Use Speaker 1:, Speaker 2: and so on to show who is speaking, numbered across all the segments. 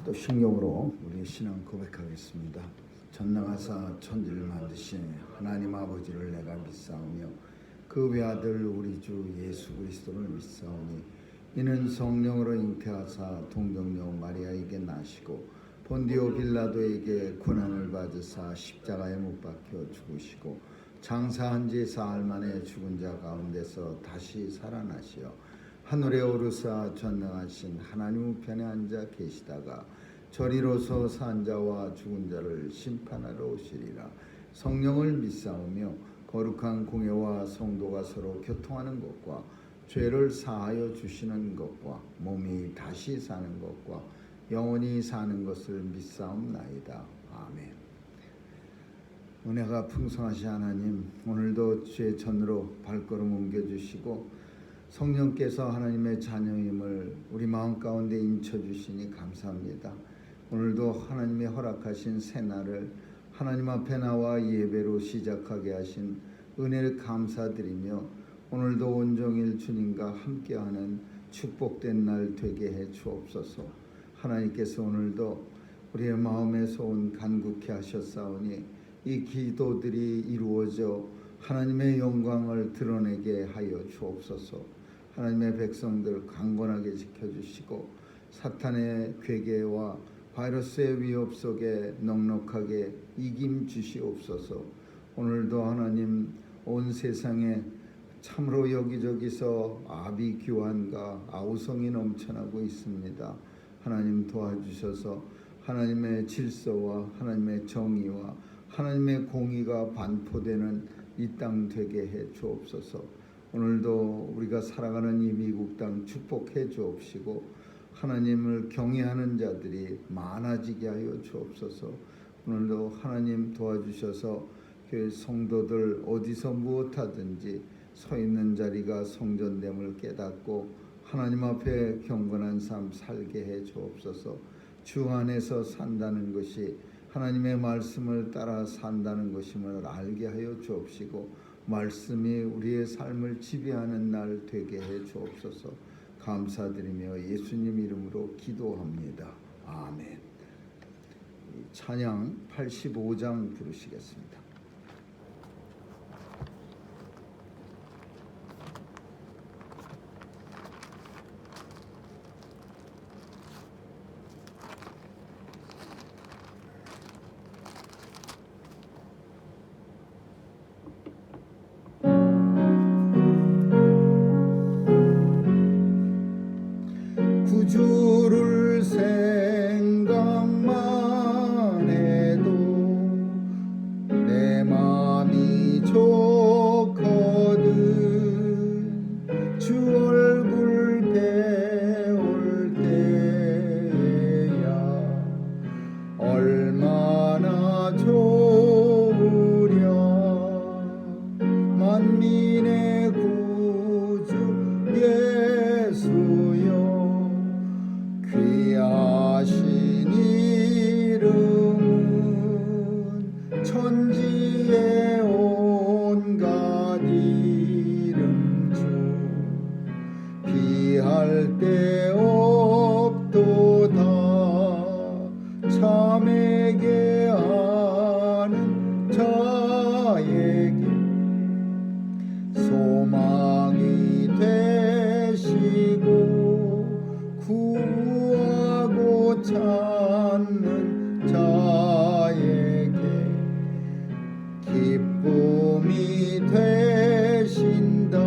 Speaker 1: 또 신경으로 우리 신앙 고백하겠습니다. 전능하사 천지를 만드신 하나님 아버지를 내가 믿사오며 그 외아들 우리 주 예수 그리스도를 믿사오니 이는 성령으로 잉태하사 동정녀 마리아에게 나시고 본디오 빌라도에게 고난을 받으사 십자가에 못 박혀 죽으시고 장사한 지 사흘 만에 죽은 자 가운데서 다시 살아나시어 하늘에 오르사 전능하신 하나님 우편에 앉아 계시다가 저리로서 산 자와 죽은 자를 심판하러 오시리라. 성령을 믿사오며 거룩한 공회와 성도가 서로 교통하는 것과 죄를 사하여 주시는 것과 몸이 다시 사는 것과 영원히 사는 것을 믿사옵나이다. 아멘. 은혜가 풍성하신 하나님, 오늘도 주의 전으로 발걸음 옮겨주시고 성령께서 하나님의 자녀임을 우리 마음 가운데 인쳐주시니 감사합니다. 오늘도 하나님이 허락하신 새날을 하나님 앞에 나와 예배로 시작하게 하신 은혜를 감사드리며 오늘도 온종일 주님과 함께하는 축복된 날 되게 해 주옵소서. 하나님께서 오늘도 우리의 마음의 소원 간구케 하셨사오니 이 기도들이 이루어져 하나님의 영광을 드러내게 하여 주옵소서. 하나님의 백성들 강건하게 지켜주시고 사탄의 괴계와 바이러스의 위협 속에 넉넉하게 이김 주시옵소서. 오늘도 하나님 온 세상에 참으로 여기저기서 아비규환과 아우성이 넘쳐나고 있습니다. 하나님 도와주셔서 하나님의 질서와 하나님의 정의와 하나님의 공의가 반포되는 이 땅 되게 해 주옵소서. 오늘도 우리가 살아가는 이 미국 땅 축복해 주옵시고 하나님을 경외하는 자들이 많아지게 하여 주옵소서. 오늘도 하나님 도와주셔서 교회 성도들 어디서 무엇하든지 서 있는 자리가 성전됨을 깨닫고 하나님 앞에 경건한 삶 살게 해 주옵소서. 주 안에서 산다는 것이 하나님의 말씀을 따라 산다는 것임을 알게 하여 주옵시고 말씀이 우리의 삶을 지배하는 날 되게 해 주옵소서. 감사드리며 예수님 이름으로 기도합니다. 아멘. 찬양 85장 부르시겠습니다. 주를 생각만 해도 내 맘이 좋거든. 주 얼굴 배울 때야 얼마나 좋으랴. 만민의 구주 예수여 귀하신 이름은 천지의 온갖 이름 중 비할 데 없도다. 참에게 아는 자에게 소망이 되시고 구하고 찾는 자에게 기쁨이 되신다.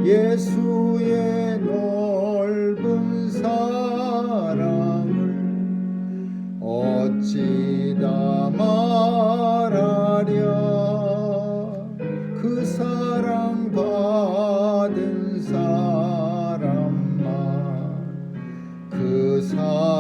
Speaker 1: 예수의 넓은 사랑을 어찌 다 말하랴. 그 사랑 받은 사람만 그 사랑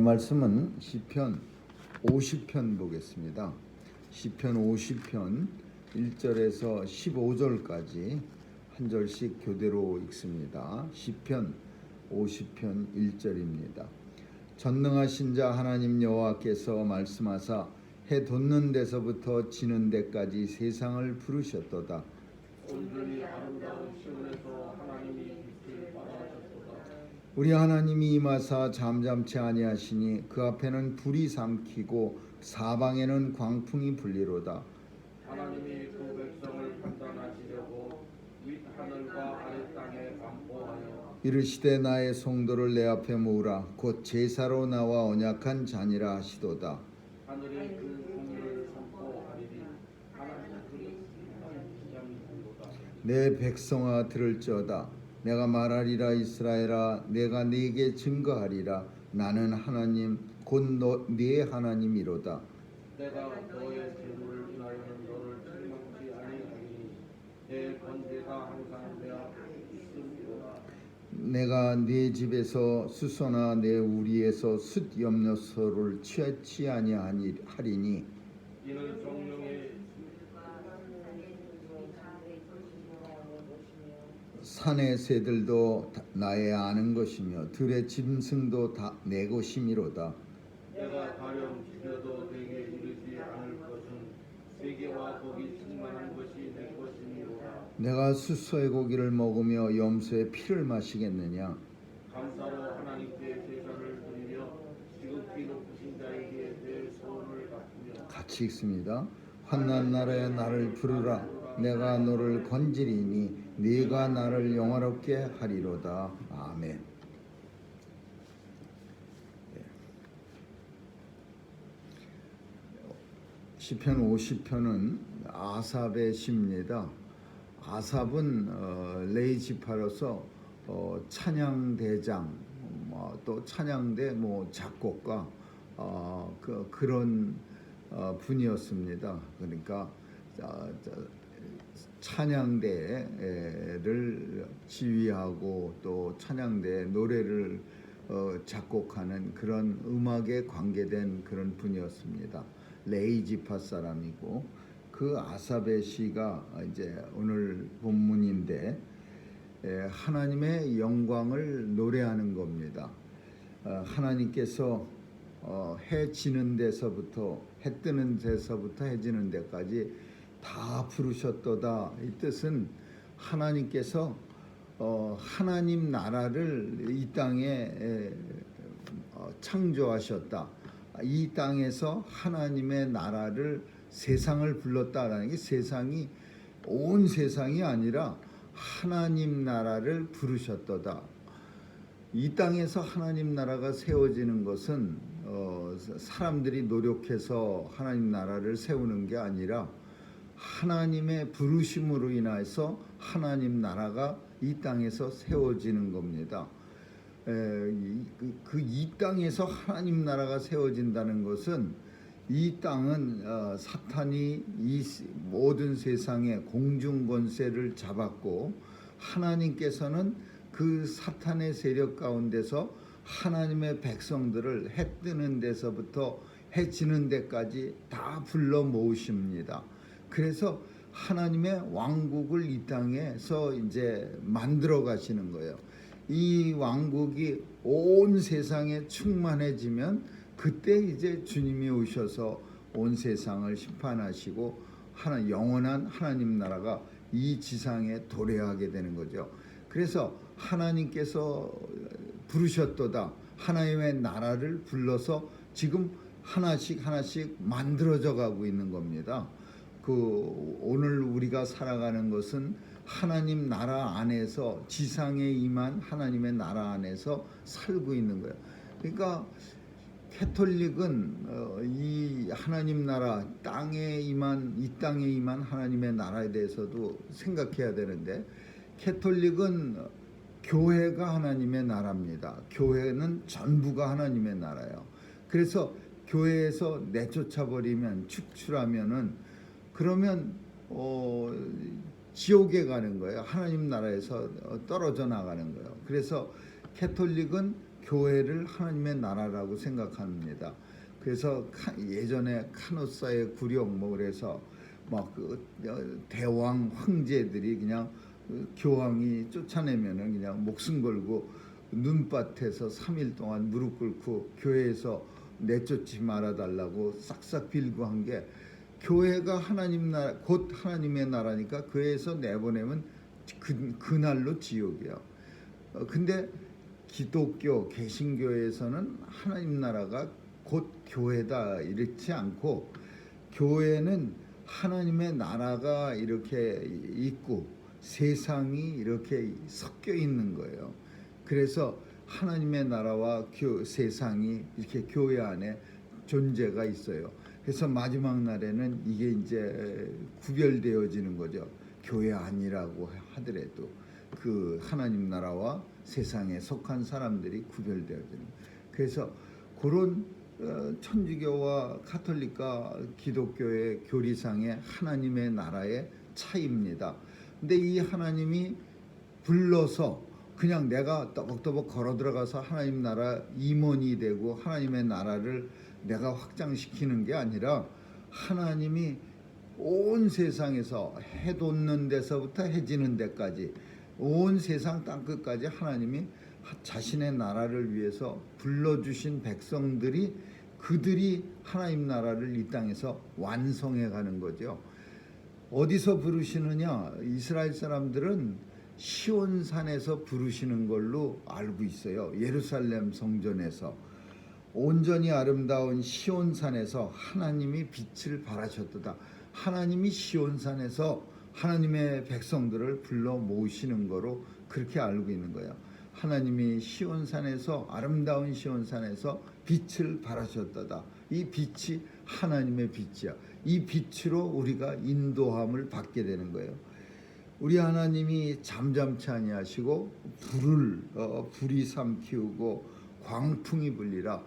Speaker 1: 말씀은 시편 50편 보겠습니다. 시편 50편 1절에서 15절까지 한 절씩 교대로 읽습니다. 시편 50편 1절입니다. 전능하신 자 하나님 여호와께서 말씀하사 해 돋는 데서부터 지는 데까지 세상을 부르셨도다.
Speaker 2: 온전히 아름다운 시온에서 하나님이 빛을 발하셨도다.
Speaker 1: 우리 하나님이 임하사 잠잠치 아니하시니 그 앞에는 불이 삼키고 사방에는 광풍이 불리로다.
Speaker 2: 하나님이 그 백성을 판단하시려고 윗하늘과 아랫 땅에 반포하여
Speaker 1: 이르시되 나의 성도를 내 앞에 모으라. 곧 제사로 나와 언약한 자니라 하시도다.
Speaker 2: 하늘이 그 공의를 선포하리니 하나님 그는 기장이로다.
Speaker 1: 내 백성아 들을지어다. 내가 말하리라. 이스라엘아 내가 네게 증거하리라. 나는 하나님 곧 네 하나님이로다.
Speaker 2: 내가 너의 재물을 인하여는 너를 책망치 아니하리니 내 번제가 항상 내 앞에 있음이로다.
Speaker 1: 내가 네 집에서 수소나 내 우리에서 숫 염료소를 취하지 아니하리니
Speaker 2: 이는 정령의
Speaker 1: 산의 새들도 나의 아는 것이며 들의 짐승도 다 내 것이미로다.
Speaker 2: 내가 가령 죽여도 내게 이르지 않을 것은 세계와 거기 충만한 것이 내 것이니로다.
Speaker 1: 내가 수소의 고기를 먹으며 염소의 피를 마시겠느냐.
Speaker 2: 감사로 하나님께 제사를 드리며 지극히 높으신 자에게 내 소원을 갚으며
Speaker 1: 같이 읽습니다. 환난 날에 나를 부르라. 내가 너를 건지리니 네가 나를 영화롭게 하리로다. 아멘. 시편 50편은 아삽의 시입니다. 아삽은 레위 지파로서 찬양 대장, 또 찬양대 작곡가 그런 분이었습니다. 그러니까 찬양대를 지휘하고 또 찬양대 노래를 작곡하는 그런 음악에 관계된 그런 분이었습니다. 레위 지파 사람이고 그 아삽의 시가 이제 오늘 본문인데 하나님의 영광을 노래하는 겁니다. 하나님께서 해 지는 데서부터 해 뜨는 데서부터 해 지는 데까지 다 부르셨도다. 이 뜻은 하나님께서 하나님 나라를 이 땅에 창조하셨다. 이 땅에서 하나님의 나라를 세상을 불렀다라는 게 세상이 온 세상이 아니라 하나님 나라를 부르셨도다. 이 땅에서 하나님 나라가 세워지는 것은 사람들이 노력해서 하나님 나라를 세우는 게 아니라 하나님의 부르심으로 인해서 하나님 나라가 이 땅에서 세워지는 겁니다. 이 땅에서 하나님 나라가 세워진다는 것은 이 땅은 사탄이 이 모든 세상의 공중 권세를 잡았고 하나님께서는 그 사탄의 세력 가운데서 하나님의 백성들을 해 뜨는 데서부터 해 지는 데까지 다 불러 모으십니다. 그래서 하나님의 왕국을 이 땅에서 이제 만들어 가시는 거예요. 이 왕국이 온 세상에 충만해지면 그때 이제 주님이 오셔서 온 세상을 심판하시고 영원한 하나님 나라가 이 지상에 도래하게 되는 거죠. 그래서 하나님께서 부르셨도다. 하나님의 나라를 불러서 지금 하나씩 만들어져 가고 있는 겁니다. 오늘 우리가 살아가는 것은 하나님 나라 안에서 지상에 임한 하나님의 나라 안에서 살고 있는 거예요. 그러니까 캐톨릭은 이 하나님 나라 이 땅에 임한 하나님의 나라에 대해서도 생각해야 되는데 캐톨릭은 교회가 하나님의 나라입니다. 교회는 전부가 하나님의 나라예요. 그래서 교회에서 내쫓아 버리면 축출하면은 그러면 지옥에 가는 거예요. 하나님 나라에서 떨어져 나가는 거예요. 그래서 캐톨릭은 교회를 하나님의 나라라고 생각합니다. 그래서 예전에 카노사의 구령 뭐 그래서 막 그 대왕 황제들이 그냥 교황이 쫓아내면은 그냥 목숨 걸고 눈밭에서 3일 동안 무릎 꿇고 교회에서 내쫓지 말아달라고 싹싹 빌고 한 게, 교회가 하나님 나라, 곧 하나님의 나라니까 교회에서 내보내면 그날로 지옥이야. 근데 기독교 개신교에서는 하나님 나라가 곧 교회다 이렇지 않고, 교회는 하나님의 나라가 이렇게 있고 세상이 이렇게 섞여 있는 거예요. 그래서 하나님의 나라와 세상이 이렇게 교회 안에 존재가 있어요. 그래서 마지막 날에는 이게 이제 구별되어지는 거죠. 교회 아니라고 하더라도 그 하나님 나라와 세상에 속한 사람들이 구별되어지는. 그래서 그런 천주교와 카톨릭과 기독교의 교리상의 하나님의 나라의 차이입니다. 근데 이 하나님이 불러서 그냥 내가 떠벅떠벅 걸어 들어가서 하나님 나라 임원이 되고 하나님의 나라를 내가 확장시키는 게 아니라, 하나님이 온 세상에서 해 돋는 데서부터 해 지는 데까지 온 세상 땅끝까지 하나님이 자신의 나라를 위해서 불러주신 백성들이, 그들이 하나님 나라를 이 땅에서 완성해 가는 거죠. 어디서 부르시느냐? 이스라엘 사람들은 시온산에서 부르시는 걸로 알고 있어요. 예루살렘 성전에서 온전히 아름다운 시온산에서 하나님이 빛을 발하셨도다. 하나님이 시온산에서 하나님의 백성들을 불러 모으시는 거로 그렇게 알고 있는 거예요. 하나님이 시온산에서, 아름다운 시온산에서 빛을 발하셨도다. 이 빛이 하나님의 빛이야. 이 빛으로 우리가 인도함을 받게 되는 거예요. 우리 하나님이 잠잠치 아니하시고 불이 삼키우고 광풍이 불리라.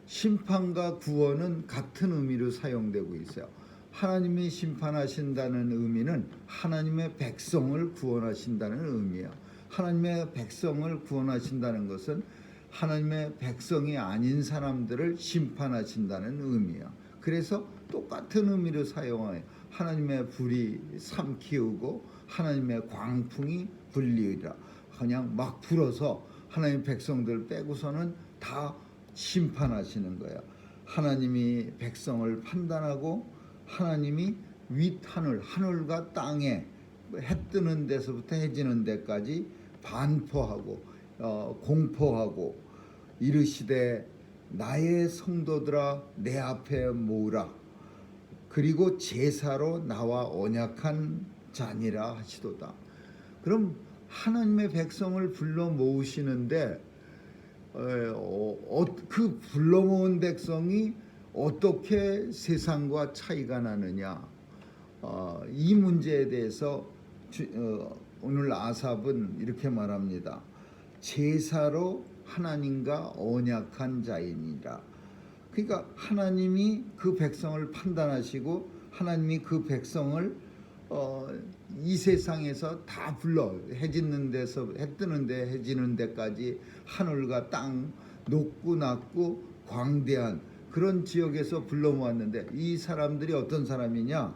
Speaker 1: 심판과 구원은 같은 의미로 사용되고 있어요. 하나님이 심판하신다는 의미는 하나님의 백성을 구원하신다는 의미예요. 하나님의 백성을 구원하신다는 것은 하나님의 백성이 아닌 사람들을 심판하신다는 의미예요. 그래서 똑같은 의미로 사용해요. 하나님의 불이 삼키우고 하나님의 광풍이 불리리라. 그냥 막 불어서 하나님 백성들 빼고서는 다 심판하시는 거예요. 하나님이 백성을 판단하고, 하나님이 윗하늘, 하늘과 땅에 해 뜨는 데서부터 해 지는 데까지 반포하고 공포하고 이르시되 나의 성도들아 내 앞에 모으라. 그리고 제사로 나와 언약한 자니라 하시도다. 그럼 하나님의 백성을 불러 모으시는데 그 불러 모은 백성이 어떻게 세상과 차이가 나느냐, 이 문제에 대해서 오늘 아삽은 이렇게 말합니다. 제사로 하나님과 언약한 자이니라. 그러니까 하나님이 그 백성을 판단하시고 하나님이 그 백성을 이 세상에서 다 불러, 해 짓는 데서 해 뜨는 데 해 지는 데까지 하늘과 땅, 높고 낮고 광대한 그런 지역에서 불러 모았는데, 이 사람들이 어떤 사람이냐?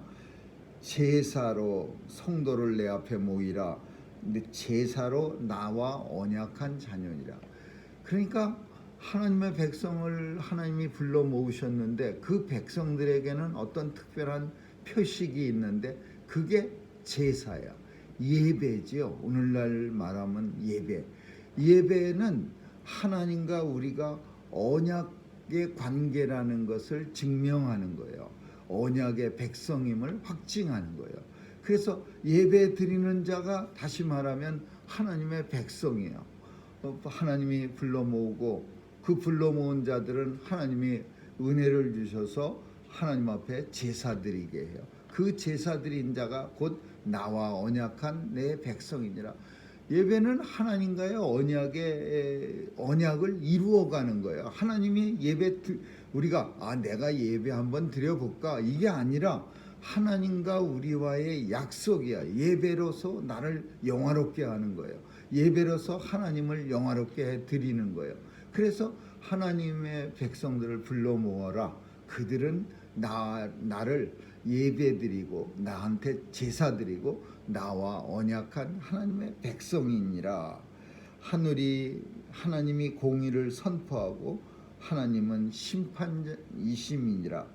Speaker 1: 제사로 성도를 내 앞에 모이라. 근데 제사로 나와 언약한 자녀니라. 그러니까 하나님의 백성을 하나님이 불러 모으셨는데, 그 백성들에게는 어떤 특별한 표식이 있는데, 그게 제사야. 예배지요. 오늘날 말하면 예배. 예배는 하나님과 우리가 언약의 관계라는 것을 증명하는 거예요. 언약의 백성임을 확증하는 거예요. 그래서 예배 드리는 자가 다시 말하면 하나님의 백성이에요. 하나님이 불러 모으고, 그 불러 모은 자들은 하나님이 은혜를 주셔서 하나님 앞에 제사 드리게 해요. 그 제사 드린 자가 곧 나와 언약한 내 백성이니라. 예배는 하나님과의 언약을 이루어가는 거예요. 하나님이 우리가 내가 예배 한번 드려볼까, 이게 아니라 하나님과 우리와의 약속이야. 예배로서 나를 영화롭게 하는 거예요. 예배로서 하나님을 영화롭게 해 드리는 거예요. 그래서 하나님의 백성들을 불러 모아라. 그들은 나를 예배드리고 나한테 제사드리고 나와 언약한 하나님의 백성이니라. 하나님이 공의를 선포하고 하나님은 심판이심이니라.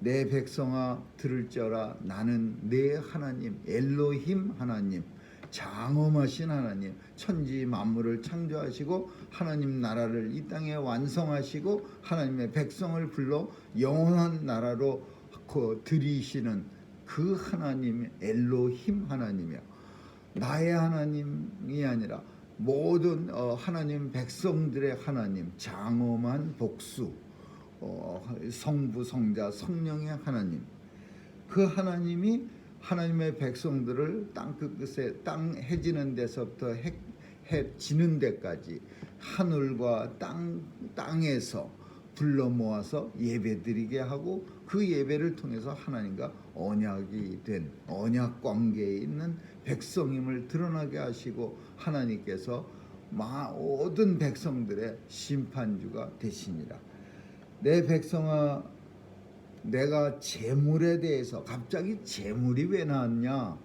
Speaker 1: 내 백성아 들을지어라. 나는 내 하나님 엘로힘 하나님, 장엄하신 하나님, 천지 만물을 창조하시고 하나님 나라를 이 땅에 완성하시고 하나님의 백성을 불러 영원한 나라로 들이시는 그 하나님 엘로힘 하나님이야. 나의 하나님이 아니라 모든 하나님 백성들의 하나님, 장엄한 복수, 성부 성자 성령의 하나님, 그 하나님이 하나님의 백성들을 땅 끝에 땅 해지는 데서부터 해 지는 데까지 하늘과 땅에서 불러 모아서 예배드리게 하고 그 예배를 통해서 하나님과 언약이 된 언약 관계에 있는 백성임을 드러나게 하시고 하나님께서 모든 백성들의 심판주가 되시니라. 내 백성아, 내가 재물에 대해서, 갑자기 재물이 왜 나왔냐?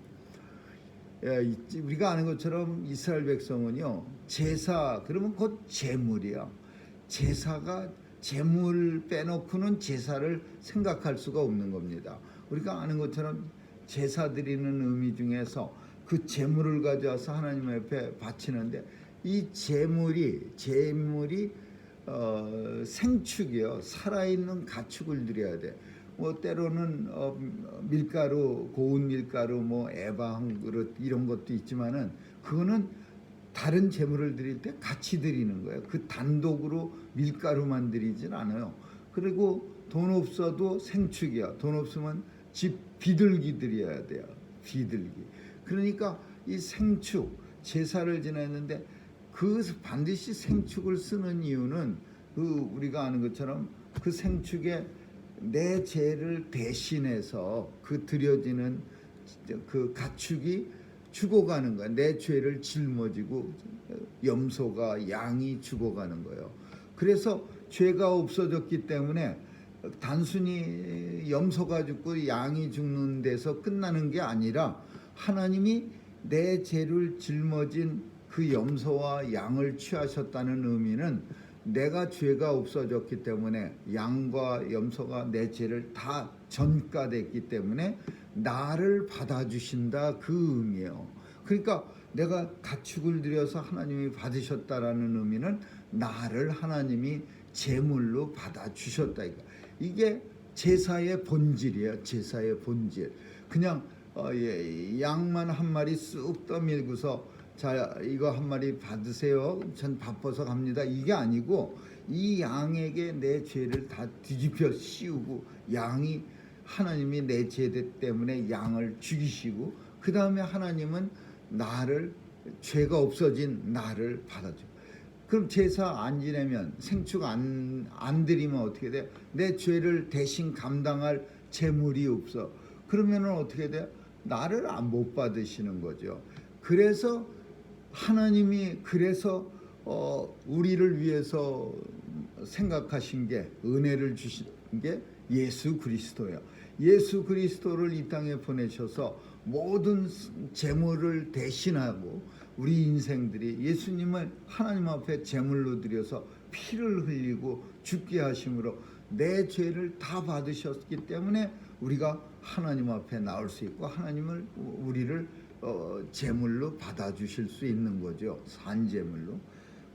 Speaker 1: 우리가 아는 것처럼 이스라엘 백성은요, 제사 그러면 곧 재물이야. 제사가 재물 빼놓고는 제사를 생각할 수가 없는 겁니다. 우리가 아는 것처럼 제사 드리는 의미 중에서 그 재물을 가져와서 하나님 앞에 바치는데, 이 재물이 생축이요, 살아있는 가축을 드려야 돼. 뭐 때로는 밀가루, 고운 밀가루, 뭐 에바 한 그릇 이런 것도 있지만은 그거는 다른 재물을 드릴 때 같이 드리는 거예요. 그 단독으로 밀가루만 드리진 않아요. 그리고 돈 없어도 생축이야. 돈 없으면 집 비둘기 드려야 돼요. 비둘기. 그러니까 이 생축, 제사를 지냈는데 그 반드시 생축을 쓰는 이유는 우리가 아는 것처럼 그 생축에 내 죄를 대신해서 그 드려지는 그 가축이 죽어가는 거야. 내 죄를 짊어지고 염소가, 양이 죽어가는 거예요. 그래서 죄가 없어졌기 때문에 단순히 염소가 죽고 양이 죽는 데서 끝나는 게 아니라 하나님이 내 죄를 짊어진 그 염소와 양을 취하셨다는 의미는 내가 죄가 없어졌기 때문에 양과 염소가 내 죄를 다 전가됐기 때문에 나를 받아주신다, 그 의미예요. 그러니까 내가 가축을 드려서 하나님이 받으셨다라는 의미는 나를 하나님이 제물로 받아주셨다. 이게 제사의 본질이에요. 제사의 본질. 그냥 양만 한 마리 쑥 떠밀고서 자, 이거 한 마리 받으세요, 전 바빠서 갑니다, 이게 아니고 이 양에게 내 죄를 다 뒤집혀 씌우고 양이, 하나님이 내 죄 때문에 양을 죽이시고 그 다음에 하나님은 나를, 죄가 없어진 나를 받아줘. 그럼 제사 안 지내면, 생축 안 드리면 어떻게 돼? 내 죄를 대신 감당할 재물이 없어. 그러면 어떻게 돼? 나를 못 받으시는 거죠. 그래서 하나님이 우리를 위해서 생각하신 게, 은혜를 주신 게 예수 그리스도예요. 예수 그리스도를 이 땅에 보내셔서 모든 재물을 대신하고 우리 인생들이 예수님을 하나님 앞에 제물로 드려서 피를 흘리고 죽게 하심으로 내 죄를 다 받으셨기 때문에 우리가 하나님 앞에 나올 수 있고 하나님을, 우리를 제물로 받아주실 수 있는 거죠. 산제물로.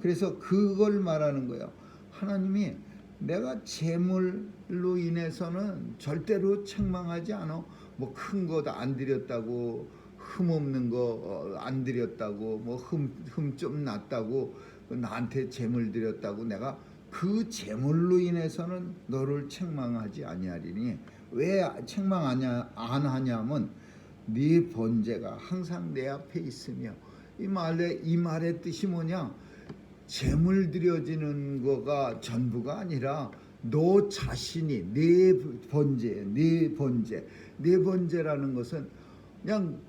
Speaker 1: 그래서 그걸 말하는 거예요. 하나님이 내가 제물로 인해서는 절대로 책망하지 않아. 뭐 큰 거 안 드렸다고, 흠 없는 거 안 드렸다고, 뭐 흠 좀 났다고, 나한테 제물 드렸다고 내가 그 제물로 인해서는 너를 책망하지 아니하리니. 왜 책망 안 하냐면 네 번제가 항상 내 앞에 있으며. 이 말의 뜻이 뭐냐? 제물 드려지는 거가 전부가 아니라 너 자신이 네 번제라는 것은 그냥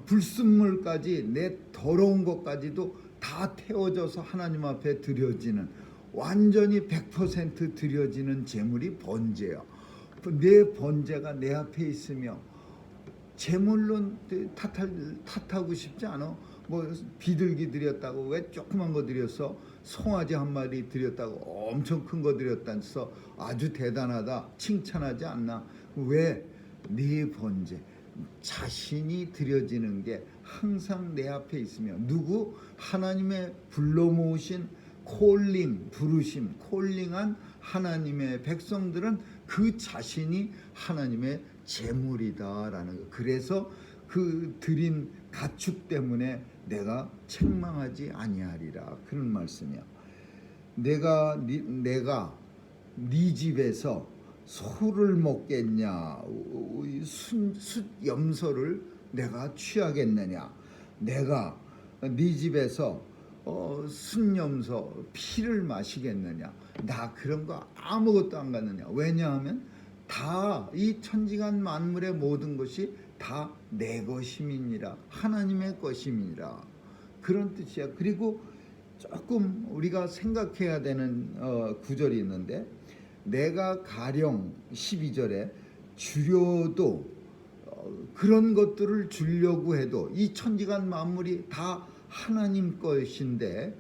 Speaker 1: 불순물까지, 내 더러운 것까지도 다 태워져서 하나님 앞에 드려지는 완전히 100% 드려지는 제물이 번제예요. 내 번제가 내 앞에 있으며 제물로 탓하고 싶지 않아. 뭐 비둘기 드렸다고 왜 조그만 거 드렸어? 송아지 한 마리 드렸다고 엄청 큰 거 드렸다면서 아주 대단하다 칭찬하지 않나? 왜? 네 번제 자신이 드려지는 게 항상 내 앞에 있으며 누구? 하나님의 불러 모으신 부르심, 콜링한 하나님의 백성들은 그 자신이 하나님의 제물이다라는 거. 그래서 그 드린 가축 때문에 내가 책망하지 아니하리라 그런 말씀이야. 내가 네 집에서 소를 먹겠냐, 숫 염소를 내가 취하겠느냐, 내가 네 집에서 순염소 피를 마시겠느냐, 나 그런 거 아무것도 안 갖느냐. 왜냐하면 다 이 천지간 만물의 모든 것이 다 내 것임이니라, 하나님의 것임이니라 그런 뜻이야. 그리고 조금 우리가 생각해야 되는 구절이 있는데, 내가 가령 12절에 주려도 그런 것들을 주려고 해도 이 천지간 만물이 다 하나님 것인데,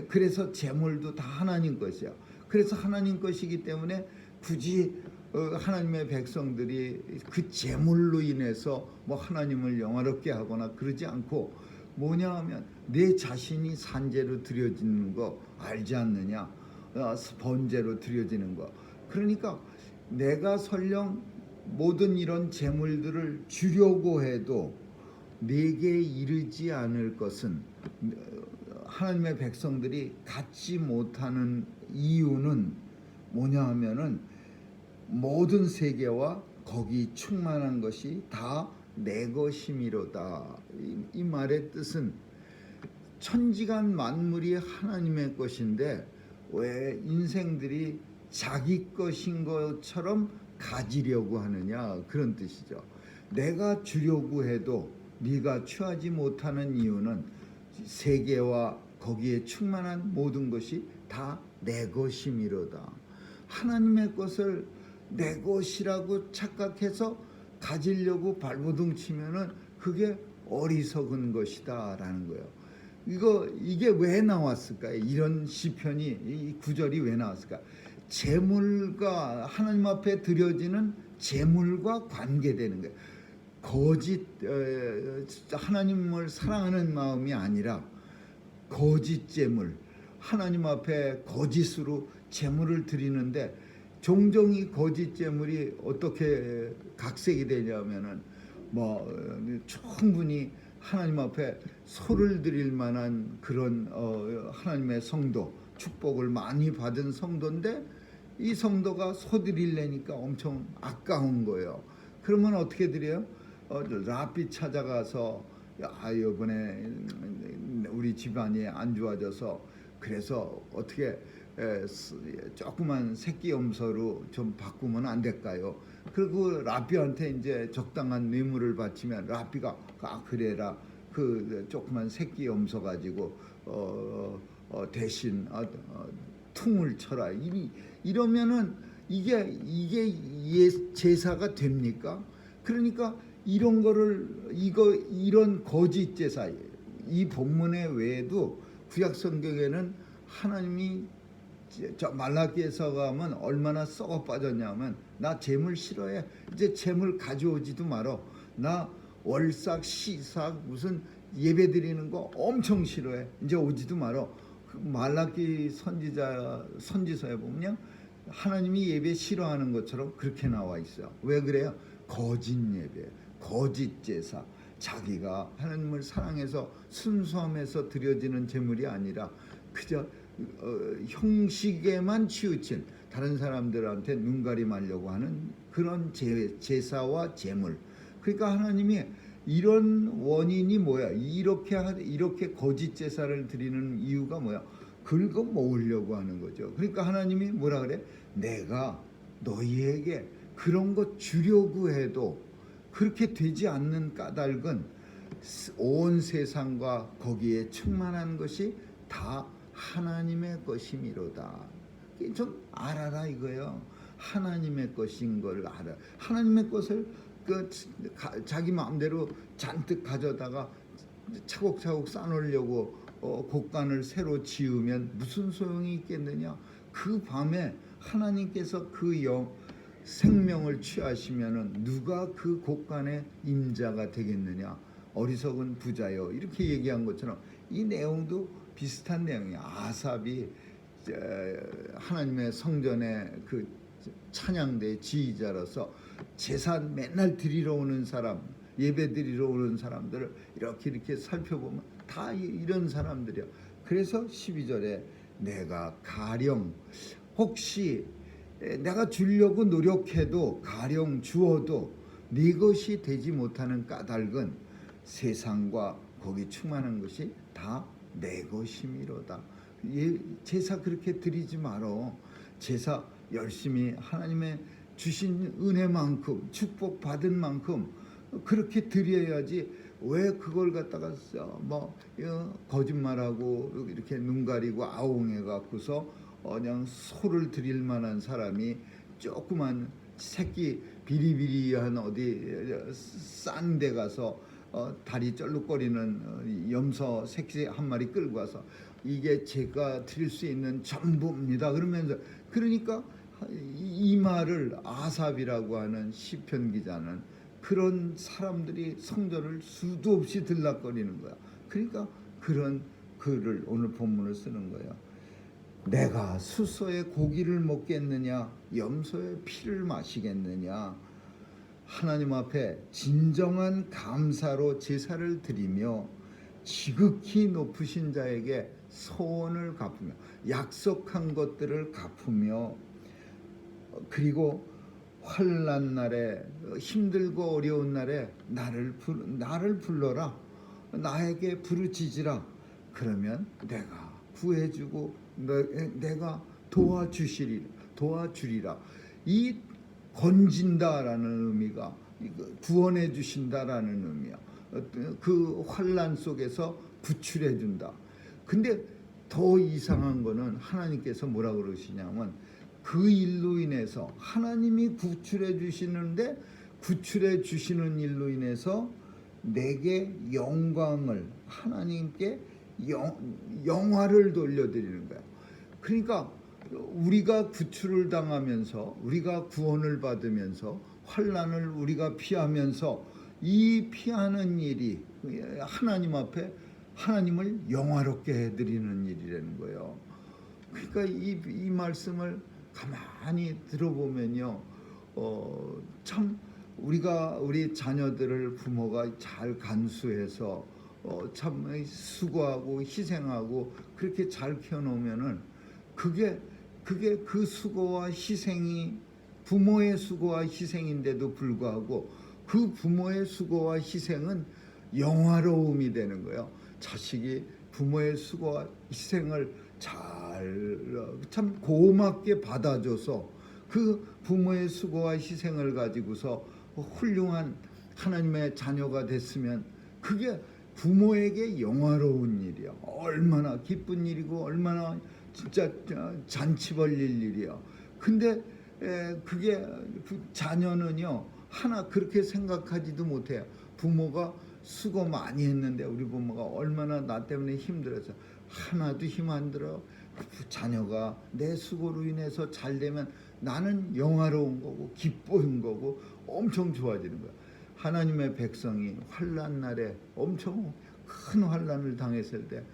Speaker 1: 그래서 제물도 다 하나님 것이야. 그래서 하나님 것이기 때문에 굳이 하나님의 백성들이 그 제물로 인해서 뭐 하나님을 영화롭게 하거나 그러지 않고, 뭐냐 하면 내 자신이 산재로 드려지는 거 알지 않느냐, 번제로 드려지는 거. 그러니까 내가 설령 모든 이런 제물들을 주려고 해도 내게 이르지 않을 것은, 하나님의 백성들이 갖지 못하는 이유는 뭐냐 하면은 모든 세계와 거기 충만한 것이 다 내 것임이로다. 이 말의 뜻은 천지간 만물이 하나님의 것인데 왜 인생들이 자기 것인 것처럼 가지려고 하느냐, 그런 뜻이죠. 내가 주려고 해도 네가 취하지 못하는 이유는 세계와 거기에 충만한 모든 것이 다 내 것임이로다. 하나님의 것을 내 것이라고 착각해서 가지려고 발버둥 치면은 그게 어리석은 것이다라는 거예요. 이게 왜 나왔을까요? 이런 시편이, 이 구절이 왜 나왔을까? 제물과 하나님 앞에 드려지는 제물과 관계되는 거예요. 거짓 하나님을 사랑하는 마음이 아니라 거짓 제물, 하나님 앞에 거짓으로 제물을 드리는데, 종종 이 거짓 제물이 어떻게 각색이 되냐면은 뭐 충분히 하나님 앞에 소를 드릴 만한 그런 하나님의 성도, 축복을 많이 받은 성도인데 이 성도가 소 드리려니까 엄청 아까운 거예요. 그러면 어떻게 드려요? 랍비 찾아가서 이번에 우리 집안이 안 좋아져서 그래서 어떻게 조그만 새끼 염소로 좀 바꾸면 안 될까요? 그리고 랍비한테 이제 적당한 뇌물을 바치면 랍비가 그래라, 그 조그만 새끼 염소 가지고 대신 퉁을 쳐라. 이러면은 이게 제사가 됩니까? 그러니까 이런 거를 이런 거짓 제사, 이 본문의 외에도 구약 성경에는 하나님이 저 말라기에서 가면 얼마나 썩어 빠졌냐면, 나 재물 싫어해. 이제 재물 가져오지도 말어. 나 월삭, 시삭, 무슨 예배 드리는 거 엄청 싫어해. 이제 오지도 말어. 그 말라기 선지서에 보면 하나님이 예배 싫어하는 것처럼 그렇게 나와 있어요. 왜 그래요? 거짓 예배, 거짓 제사. 자기가 하나님을 사랑해서 순수함에서 드려지는 제물이 아니라 그저 형식에만 치우친, 다른 사람들한테 눈가림하려고 하는 그런 제사와 제물. 그러니까 하나님이 이런 원인이 뭐야? 이렇게 거짓 제사를 드리는 이유가 뭐야? 긁어 모으려고 하는 거죠. 그러니까 하나님이 뭐라 그래? 내가 너희에게 그런 거 주려고 해도 그렇게 되지 않는 까닭은 온 세상과 거기에 충만한 것이 다 하나님의 것임이로다. 좀 알아라 이거예요. 하나님의 것인 걸 알아. 하나님의 것을 자기 마음대로 잔뜩 가져다가 차곡차곡 쌓아놓으려고 곡간을 새로 지으면 무슨 소용이 있겠느냐. 그 밤에 하나님께서 그 생명을 취하시면은 누가 그 곡간의 임자가 되겠느냐. 어리석은 부자여, 이렇게 얘기한 것처럼 이 내용도 비슷한 내용이야. 아삽이 하나님의 성전의 그 찬양대 지휘자로서 제사 맨날 드리러 오는 사람, 예배 드리러 오는 사람들을 이렇게 살펴보면 다 이런 사람들이야. 그래서 12절에 내가 가령 혹시 내가 주려고 노력해도 가령 주어도 네 것이 되지 못하는 까닭은 세상과 거기 충만한 것이 다 내 것임이로다. 제사 그렇게 드리지 말어. 제사 열심히 하나님의 주신 은혜만큼, 축복 받은 만큼 그렇게 드려야지. 왜 그걸 갖다가 거짓말하고 이렇게 눈 가리고 아웅해 갖고서 그냥 소를 드릴 만한 사람이 조그만 새끼 비리비리한 어디 싼 데 가서 다리 쩔룩거리는 염소 새끼 한 마리 끌고 와서 이게 제가 드릴 수 있는 전부입니다 그러면서, 그러니까 이 말을 아삽이라고 하는 시편 기자는 그런 사람들이 성전을 수도 없이 들락거리는 거야. 그러니까 그런 글을 오늘 본문을 쓰는 거야. 내가 숫소의 고기를 먹겠느냐, 염소의 피를 마시겠느냐. 하나님 앞에 진정한 감사로 제사를 드리며 지극히 높으신 자에게 소원을 갚으며 약속한 것들을 갚으며, 그리고 환난 날에 힘들고 어려운 날에 나를 불러라, 나에게 부르짖으라. 그러면 내가 구해주고 내가 도와주리라. 이 건진다라는 의미가 구원해 주신다라는 의미야. 그 환난 속에서 구출해 준다. 근데 더 이상한 거는 하나님께서 뭐라 그러시냐면 그 일로 인해서 하나님이 구출해 주시는데 구출해 주시는 일로 인해서 내게 영광을, 하나님께 영화를 돌려드리는 거야. 그러니까 우리가 구출을 당하면서 우리가 구원을 받으면서 환난을 우리가 피하면서 이 피하는 일이 하나님 앞에 하나님을 영화롭게 해드리는 일이라는 거예요. 그러니까 이 말씀을 가만히 들어보면요, 참 우리 자녀들을 부모가 잘 간수해서 참 수고하고 희생하고 그렇게 잘 키워놓으면은 그게 그 수고와 희생이 부모의 수고와 희생인데도 불구하고 그 부모의 수고와 희생은 영화로움이 되는 거예요. 자식이 부모의 수고와 희생을 참 고맙게 받아줘서 그 부모의 수고와 희생을 가지고서 훌륭한 하나님의 자녀가 됐으면 그게 부모에게 영화로운 일이야. 얼마나 기쁜 일이고 얼마나 진짜 잔치 벌릴 일이야. 근데 그게 자녀는요 하나 그렇게 생각하지도 못해요. 부모가 수고 많이 했는데 우리 부모가 얼마나 나 때문에 힘들어서 하나도 힘 안 들어. 자녀가 내 수고로 인해서 잘 되면 나는 영화로운 거고 기쁜 거고 엄청 좋아지는 거야. 하나님의 백성이 환난 날에 엄청 큰 환난을 당했을 때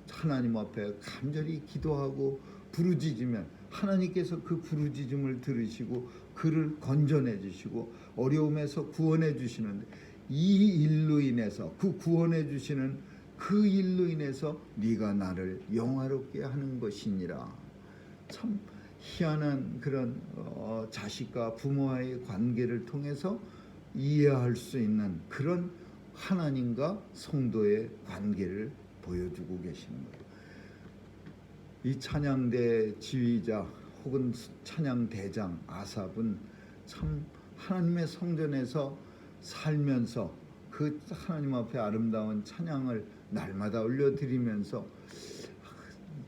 Speaker 1: 하나님 앞에 간절히 기도하고 부르짖으면 하나님께서 그 부르짖음을 들으시고 그를 건져내 주시고 어려움에서 구원해 주시는데, 이 일로 인해서 그 구원해 주시는 그 일로 인해서 네가 나를 영화롭게 하는 것이니라. 참 희한한 그런 자식과 부모와의 관계를 통해서 이해할 수 있는 그런 하나님과 성도의 관계를 보여주고 계시는 거예요. 이 찬양대 지휘자 혹은 찬양대장 아삽은 참 하나님의 성전에서 살면서 그 하나님 앞에 아름다운 찬양을 날마다 올려드리면서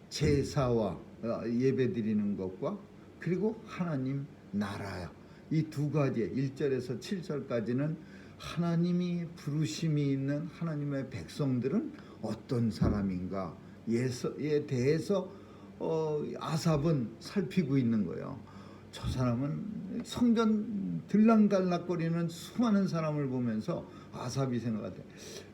Speaker 1: 제사와 예배 드리는 것과 그리고 하나님 나라야. 이 두 가지 1절에서 7절까지는 하나님이 부르심이 있는 하나님의 백성들은 어떤 사람인가 에 대해서 아삽은 살피고 있는 거예요. 저 사람은 성전 들락달락거리는 수많은 사람을 보면서 아삽이 생각할 때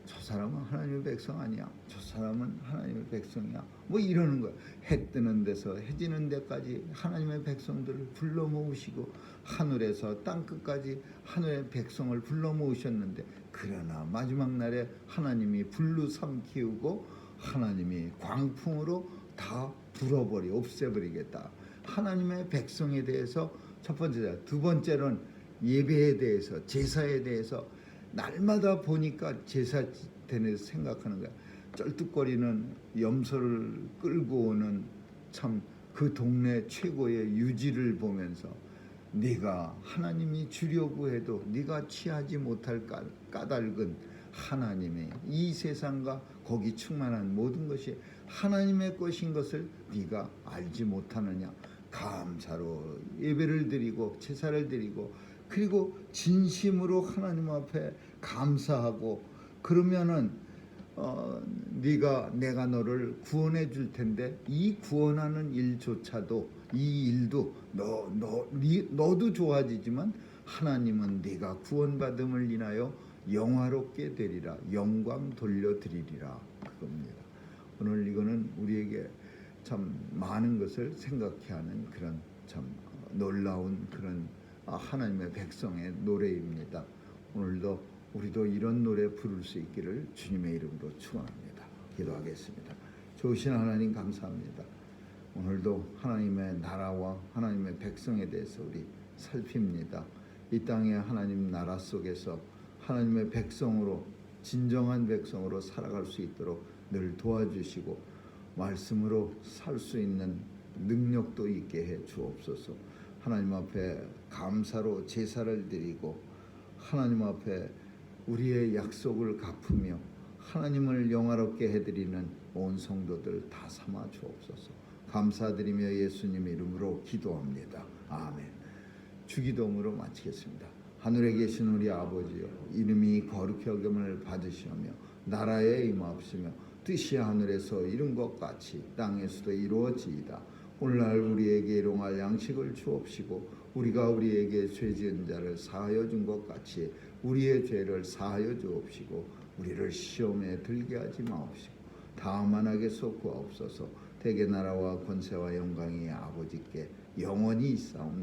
Speaker 1: 저 사람은 하나님의 백성 아니야. 저 사람은 하나님의 백성이야. 뭐 이러는 거야. 해 뜨는 데서 해 지는 데까지 하나님의 백성들을 불러 모으시고 하늘에서 땅 끝까지 하늘의 백성을 불러 모으셨는데 그러나 마지막 날에 하나님이 불로 삼키우고 하나님이 광풍으로 다 불어버리 없애버리겠다. 하나님의 백성에 대해서 첫 번째, 두 번째는 예배에 대해서 제사에 대해서 날마다 보니까 제사 때문에 생각하는 거야. 쩔뚝거리는 염소를 끌고 오는 참 그 동네 최고의 유지를 보면서 네가 하나님이 주려고 해도 네가 취하지 못할 까닭은 하나님의 이 세상과 거기 충만한 모든 것이 하나님의 것인 것을 네가 알지 못하느냐. 감사로 예배를 드리고 제사를 드리고 그리고 진심으로 하나님 앞에 감사하고 그러면은 내가 너를 구원해 줄 텐데 이 구원하는 일조차도 이 일도 너도 좋아지지만 하나님은 네가 구원받음을 인하여 영화롭게 되리라. 영광 돌려드리리라. 그겁니다. 오늘 이거는 우리에게 참 많은 것을 생각해 하는 그런 참 놀라운 그런 하나님의 백성의 노래입니다. 오늘도 우리도 이런 노래 부를 수 있기를 주님의 이름으로 축원합니다. 기도하겠습니다. 좋으신 하나님 감사합니다. 오늘도 하나님의 나라와 하나님의 백성에 대해서 우리 살핍니다. 이 땅의 하나님 나라 속에서 하나님의 백성으로 진정한 백성으로 살아갈 수 있도록 늘 도와주시고 말씀으로 살 수 있는 능력도 있게 해 주옵소서. 하나님 앞에 감사로 제사를 드리고 하나님 앞에 우리의 약속을 갚으며 하나님을 영화롭게 해드리는 온 성도들 다 삼아 주옵소서. 감사드리며 예수님 이름으로 기도합니다. 아멘. 주기도문으로 마치겠습니다. 하늘에 계신 우리 아버지여, 이름이 거룩히 여김을 받으시오며 나라에 임하옵시며 뜻이 하늘에서 이룬 것 같이 땅에서도 이루어지이다. 오늘날 우리에게 일용할 양식을 주옵시고 우리가 우리에게 죄 지은 자를 사하여 준 것 같이 우리의 죄를 사하여 주옵시고 우리를 시험에 들게 하지 마옵시고 다만 악에서 구하옵소서. 대개 나라와 권세와 영광이 아버지께 영원히 있사옵나니